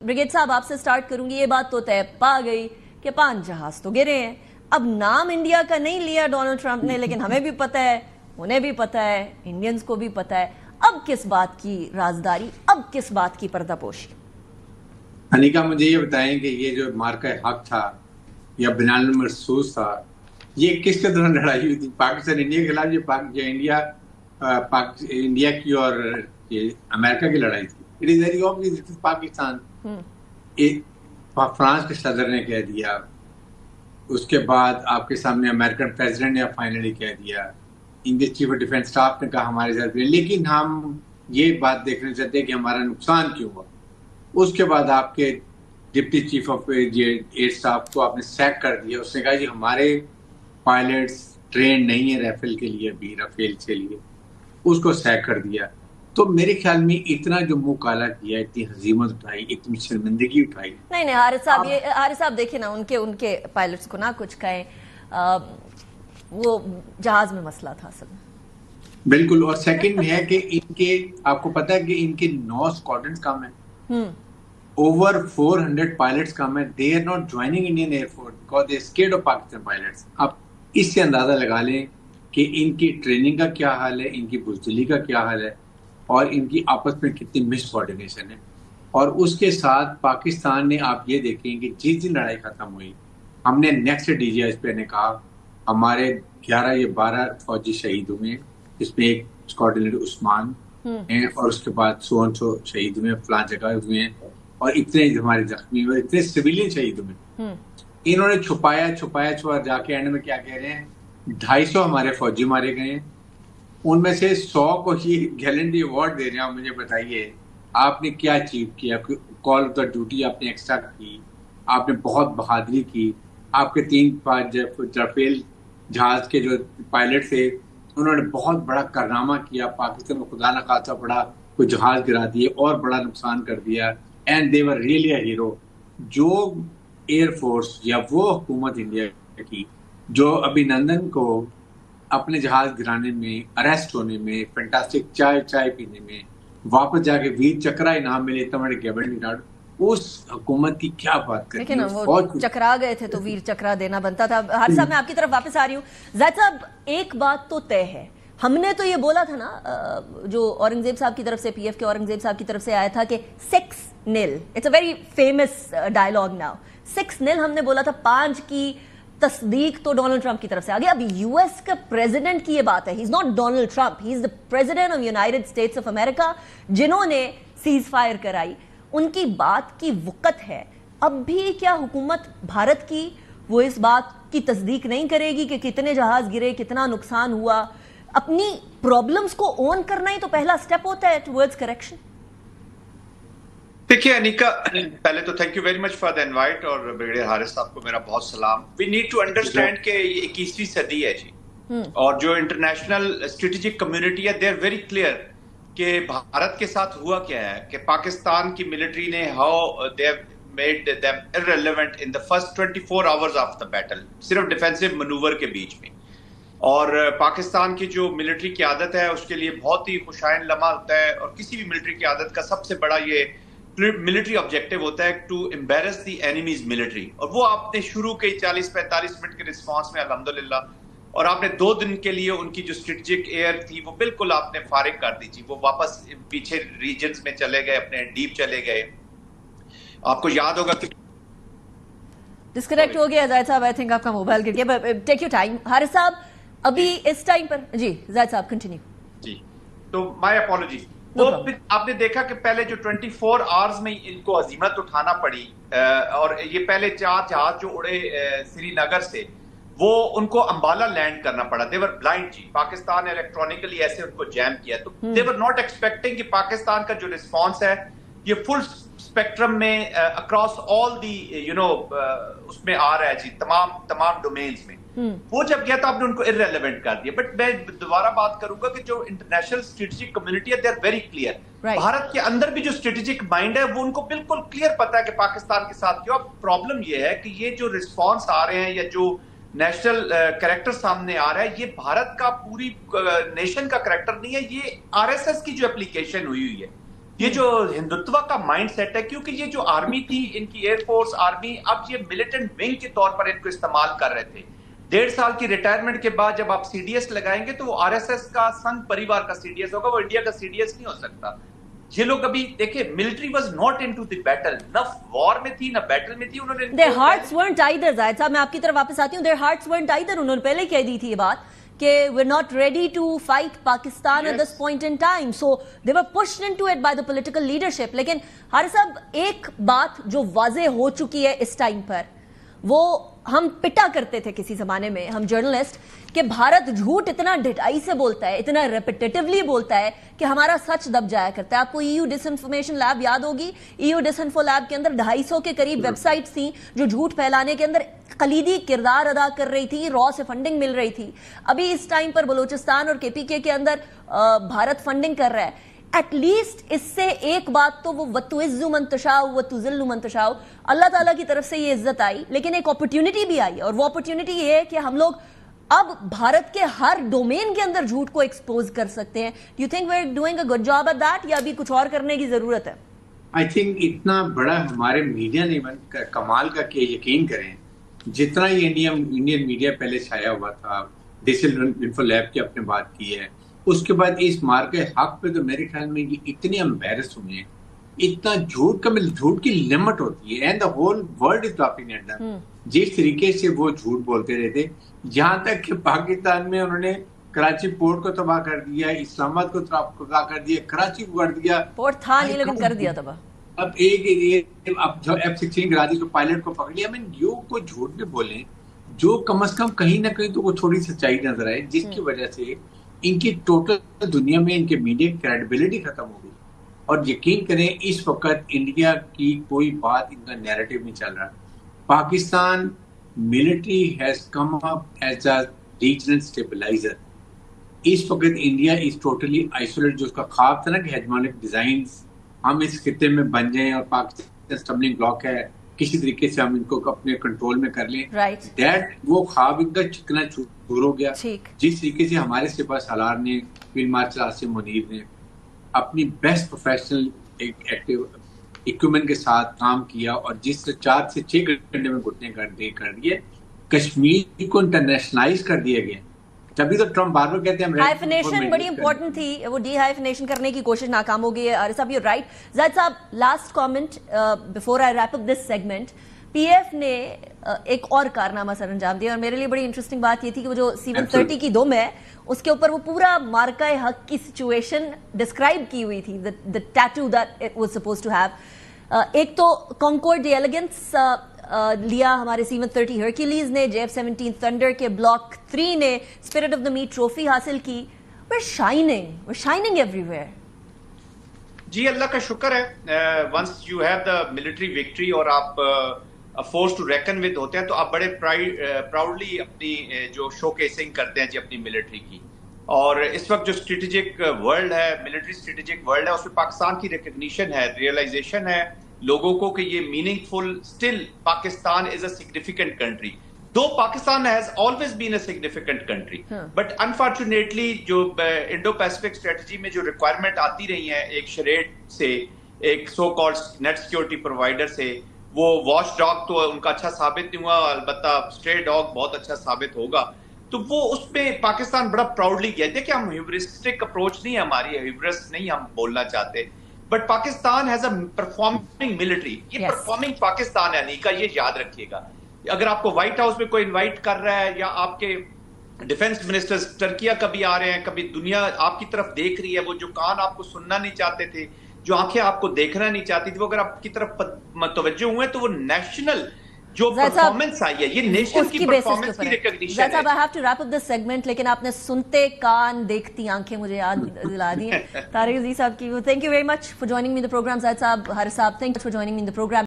Brigade साहब आपसे start करूंगी. ये बात तो तय पा गई कि 5 जहाज तो गिरे हैं. अब नाम इंडिया का नहीं लिया डोनाल्ड ट्रंप ने, लेकिन हमें भी पता है, उन्हें भी पता है, इंडियंस को भी पता है. अब किस बात की राजदारी, अब किस बात की पर्दापोशी? अनिका, मुझे ये बताएं कि ये जो मार्का हक था या बिनाल मरसूस था, ये किसके दौरान लड़ाई हुई थी? पाकिस्तान इंडिया के खिलाफ? ये इंडिया की और ये अमेरिका की लड़ाई थी. It is very obvious Pakistan. France के सदर ने कह दिया, उसके बाद आपके सामने अमेरिकन प्रेसिडेंट ने फाइनली कह दिया, Indian chief of defence staff ने कहा हमारे साथ. लेकिन हम ये बात देखना चाहते हैं कि हमारा नुकसान क्यों हुआ. उसके बाद आपके deputy chief of air staff को आपने सैक कर दिया. उसने कहा जी हमारे पायलट्स ट्रेन नहीं है राफेल के लिए, अभी राफेल के लिए, उसको सैक कर दिया. तो मेरे ख्याल में इतना जो मुंह काला किया, इतनी हजीमत उठाई, इतनी शर्मिंदगी उठाई. नहीं हारिस साहब, ये हारिस साहब देखिए ना, उनके पायलट्स को ना कुछ कहें, वो जहाज में मसला था असल में. बिल्कुल. और सेकंड है कि इनके, आपको पता है कि इनके 9 स्क्वाड्रन्स कम है, ओवर 400 पायलट्स कम है. They are not joining Indian air force because they scared of Pakistan pilots. आप इससे अंदाजा लगा लें कि इनकी ट्रेनिंग का क्या हाल है, इनकी बुजदिली का क्या हाल है, और इनकी आपस में कितनी मिस कोऑर्डिनेशन है. और उसके साथ पाकिस्तान ने, आप ये देखें कि जिस दिन लड़ाई खत्म हुई, हमने नेक्स्ट डीजीएसपी ने कहा हमारे 11 या 12 फौजी शहीद हुए, जिसमें एक कोऑर्डिनेटर उस्मान हैं, और उसके बाद सो शहीद हुए, फलां जगह हुए हैं, और इतने हमारे जख्मी हुए, इतने सिविलियन शहीद हुए. इन्होंने छुपाया जाके एंड में क्या कह रहे हैं, 250 हमारे फौजी मारे गए हैं, उनमें से 100 को ही गैलेंट्री अवार्ड दे रहे हैं. मुझे बताइए आपने क्या अचीव किया? कॉल ऑफ द ड्यूटी आपने एक्स्ट्रा की, आपने बहुत बहादुरी की. आपके 3-5 राफेल जहाज के जो पायलट थे, उन्होंने बहुत बड़ा कारनामा किया. पाकिस्तान को खुदा न खासा बड़ा कोई जहाज गिरा दिए और बड़ा नुकसान कर दिया. And they were really a hero. जो एयरफोर्स या वो हुकूमत इंडिया की जो अभिनंदन को अपने जहाज गिराने में, अरेस्ट होने में, फैंटास्टिक चाय पीने में, वापस जाके वीर चक्रा इनाम मिले, तमिल गवर्नमेंट, उस हुकूमत की क्या बात करते हैं. वो चकरा गए थे तो वीर चक्रा देना बनता था. हारिस साहब, मैं आपकी तरफ वापस आ रही हूँ. जाहिद साहब, एक बात तो तय है, हमने तो ये बोला था ना, जो औरंगजेब साहब की तरफ से, पीएफ के औरंगजेब साहब की तरफ से आया था कि 6-0, it's a very famous dialogue now. 6-0 हमने बोला था. 5 की तस्दीक तो डोनाल्ड ट्रंप की तरफ से आ गई. अब यूएस का प्रेसिडेंट की ये बात है, he is not Donald Trump, he is the president of United states of America, जिन्होंने सीज फायर कराई. उनकी बात की वक़्त है. अब भी क्या हुकूमत भारत की वो इस बात की तस्दीक नहीं करेगी कि कितने जहाज गिरे, कितना नुकसान हुआ? अपनी प्रॉब्लम्स को ओन करना ही तो पहला स्टेप होता है टुवर्ड्स करेक्शन. देखिए अनिका, पहले तो thank you very much for the invite, और ब्रिगेडियर हारिस साहब को मेरा बहुत सलाम. वी नीड टू अंडरस्टैंड कि ये 21वीं सदी है जी, और जो इंटरनेशनल स्ट्रेटेजिक कम्युनिटी है, दे आर वेरी क्लियर कि भारत के साथ हुआ क्या है, कि पाकिस्तान की मिलिट्री ने how they have made them irrelevant in the first 24 hours of the battle, सिर्फ डिफेंसिव मनूवर के बीच में. और पाकिस्तान की जो मिलिट्री की आदत है, उसके लिए बहुत ही खुशाइन लम्हा होता है, और किसी भी मिलिट्री की आदत का सबसे बड़ा ये मिलिट्री ऑब्जेक्टिव होता है to embarrass the enemy's military. और वो आपने शुरू के 40-45 मिनट के रिस्पांस में अल्हम्दुलिल्लाह, और आपने 2 दिन के लिए उनकी जो स्ट्रेटेजिक एयर थी वो बिल्कुल आपने फारिग कर दी थी. वो वापस पीछे रीजन्स में चले गए, अपने डीप चले गए. आपको याद होगा कि डिस्कनेक्ट हो गया जाहिद साहब, आई थिंक आपका मोबाइल गिर गया. टेक योर टाइम हारिस साहब, अभी इस टाइम पर जी जाहिद साहब कंटिन्यू. जी, तो माय अपॉलॉजी. वो आपने देखा कि पहले जो 24 आवर्स में इनको अजीमत उठाना पड़ी, और ये पहले 4 जहाज जो उड़े श्रीनगर से, वो उनको अंबाला लैंड करना पड़ा. दे वर ब्लाइंड जी. पाकिस्तान इलेक्ट्रॉनिकली ऐसे उनको जैम किया. तो दे वर नॉट एक्सपेक्टिंग कि पाकिस्तान का जो रिस्पॉन्स है ये फुल स्पेक्ट्रम में अक्रॉस ऑल दी उसमें आ रहा है जी, तमाम डोमेन्स में. वो जब गया तो आपने उनको इररिलेवेंट कर दिया. बट मैं दोबारा बात करूंगा कि जो इंटरनेशनल स्ट्रेटेजिक कम्युनिटी है, they are very clear. Bharat के अंदर भी जो स्ट्रेटेजिक माइंड है, वो उनको बिल्कुल क्लियर पता है कि पाकिस्तान के साथ क्यों. अब प्रॉब्लम ये है कि ये जो रिस्पॉन्स आ रहे हैं, या जो नेशनल कैरेक्टर सामने आ रहा है, ये भारत का पूरी नेशन का कैरेक्टर नहीं है, ये आरएसएस की जो एप्लीकेशन हुई है. یہ جو ہندوتوا کا مائنڈ سیٹ ہے، کیونکہ یہ جو آرمی تھی، ان کی ایئر فورس آرمی، اب یہ ملیٹنٹ ونگ کے طور پر ان کو استعمال کر رہے تھے. 1.5 سال کی ریٹائرمنٹ کے بعد جب آپ سی ڈی ایس لگائیں گے تو وہ آر ایس ایس کا سنگھ پریوار کا سی ڈی ایس ہوگا، وہ انڈیا کا سی ڈی ایس نہیں ہو سکتا. یہ لوگ ابھی دیکھیں، military was not into the battle, نہ وار میں تھی نہ بیٹل میں تھی. انہوں نے their hearts weren't either. زاہد صاحب میں آپ کی طرف واپس آتی ہوں. their hearts weren't either. انہوں نے پہلے کہہ دی تھی یہ بات کہ we're not ready to fight Pakistan at this point in time. So they were pushed into it by the political leadership. لیکن حارث صاحب ایک بات جو واضح ہو چکی ہے اس ٹائم پر، وہ ہم پٹا کرتے تھے کسی زمانے میں ہم جرنلسٹ کہ بھارت جھوٹ اتنا ڈٹائی سے بولتا ہے، اتنا ریپیٹیٹیولی بولتا ہے کہ ہمارا سچ دب جایا کرتا ہے. آپ کو ای یو ڈس انفارمیشن لیب یاد ہوگی، ای یو ڈس انفو لیب کے اندر 250 کے قریب ویب سائٹس تھیں جو جھوٹ پھیلانے کے اندر کلیدی کردار ادا کر رہی تھی، را سے فنڈنگ مل رہی تھی. ابھی اس ٹائم پر بلوچستان اور کے پی کے اندر بھارت فنڈنگ کر رہا ہے. ایٹ لیسٹ اس سے ایک بات تو وہ وَتُعِزُّ مَن تَشَاءُ وَتُذِلُّ مَن تَشَاءُ، اللہ تعالیٰ کی طرف سے یہ عزت آئی، لیکن ایک اپرچونٹی بھی آئی، اور وہ اپرچونٹی یہ ہے کہ ہم لوگ اب بھارت کے ہر ڈومین کے اندر جھوٹ کو ایکسپوز کر سکتے ہیں. Do you think we are doing a good job at that, یا ابھی کچھ اور کرنے کی ضرورت ہے؟ آئی تھنک اتنا بڑا ہمارے میڈیا نے کمال کا کہ یقین کریں، جتنا یہ انڈین میڈیا پہلے چھایا ہوا تھا، ڈیجیٹل انفو لیب کی اپنے بات کی ہے، اس کے بعد اس مارکے حق پہ تو میرے خیال میں یہ اتنے امبیرس ہوئے ہیں. اتنا جھوٹ کی لمٹ ہوتی ہے، and the whole world is laughing at them. جس طریقے سے وہ جھوٹ بولتے رہتے، یہاں تک کہ پاکستان میں انہوں نے کراچی پورٹ کو تباہ کر دیا، اسلام آباد کو تباہ کر دیا، کراچی کو کر دیا. پورٹ تھا نہیں لیکن کر دیا تباہ. اب اب جو F-16 کراچی کو پائلٹ کو پکڑ لیا. کو جھوٹ میں بولیں جو کم از کم کہیں نہ کہیں تو وہ تھوڑی سچائی نظر آئے، جس کی وجہ سے ان کی ٹوٹل دنیا میں ان کے میڈیا کی کریڈیبلٹی ختم ہو گئی. اور یقین کریں اس وقت انڈیا کی کوئی بات ان کا نیریٹو نہیں چل رہا. Pakistan military has come up as a regional stabiliser. اس وقت انڈیا از ٹوٹلی آئسولیٹ. جو اس کا خواب تھا نا کہ ہیجمونک ڈیزائنز ہم اس خطے میں بن جائیں اور پاکستان اسٹمبلنگ بلاک ہے، کسی طریقے سے ہم ان کو اپنے کنٹرول میں کر لیں، وہ خواب ان کا چکنا چور ہو گیا. جس طریقے سے ہمارے سپاہ سالار نے، فیلڈ مارشل عاصم منیر نے اپنی بیسٹ پروفیشنل اکوپمنٹ کے ساتھ کام کیا، اور جس سے 4 سے 6 گھنٹے میں گھٹنے کر دیے، کشمیر کو انٹرنیشنلائز کر دیا گیا. تبھی تو ٹرمپ بار بار کہتے ہیں ہائفنیشن بڑی امپورٹنٹ تھی، وہ ڈی ہائفنیشن کرنے کی کوشش ناکام ہو گئی ہے. عارف صاحب you right. Zahid sahab last comment before I wrap up this segment. P F نے ایک اور کارنامہ سر انجام دیا، اور میرے لیے بڑی انٹرسٹنگ بات یہ تھی کہ وہ جو C-130 کی دم ہے اس کے اوپر وہ پورا مارکہ حق کی سچویشن ڈسکرائب کی ہوئی تھی، the tattoo that it was supposed to have. ایک تو Concorde the Elegance لیا ہمارے C-130 ہرکیلیز نے، JF-17 Thunder کے بلاک 3 نے spirit of the meet trophy حاصل کی. we're shining everywhere. جی اللہ کا شکر ہے. once you have the military victory اور آپ فورس ٹو ریکن ود ہوتے ہیں تو آپ بڑے پراؤڈلی اپنی جو شو کیسنگ کرتے ہیں جی اپنی ملٹری کی. اور اس وقت جو اسٹریٹجک ورلڈ ہے، ملٹری اسٹریٹجک ورلڈ ہے، اس میں پاکستان کی ریکگنیشن ہے، ریئلائزیشن ہے لوگوں کو کہ یہ meaningful still Pakistan is a significant country. Though Pakistan has always been a significant country, but unfortunately جو انڈو پیسفک اسٹریٹجی میں جو ریکوائرمنٹ آتی رہی ہیں ایک شریٹ سے، ایک so called net security provider سے، وہ واچ ڈاگ تو ان کا اچھا ثابت نہیں ہوا، البتہ اسٹرے ڈاگ بہت اچھا ثابت ہوگا. تو وہ اس پہ پاکستان بڑا پراؤڈلی کیا. دیکھیں ہم ہیوریسٹک اپروچ نہیں ہے ہماری، ہیوریسٹ نہیں ہم بولنا چاہتے، but Pakistan has a performing military. یہ پرفارمنگ پاکستان ہے انیکا، یہ یاد رکھیے گا. اگر آپ کو وائٹ ہاؤس میں کوئی انوائٹ کر رہا ہے، یا آپ کے ڈیفنس منسٹر ٹرکیہ کبھی آ رہے ہیں، کبھی دنیا آپ کی طرف دیکھ رہی ہے، وہ جو کان آپ کو سننا نہیں چاہتے تھے، جو آنکھیں آپ کو دیکھنا نہیں چاہتی تھی، وہ اگر آپ کی طرف متوجہ ہوئے تو وہ نیشنل جو پرفارمنس آئی ہے، یہ نیشن کی پرفارمنس کی ریکگنیشن ہے. I have to wrap up this segment، لیکن آپ نے سنتے کان دیکھتی آنکھیں مجھے یاد دلا دی ہیں طارق عزیز صاحب کی. Thank you very much for joining me in the program. زاہد صاحب، حارث صاحب, thank you for joining me in the program.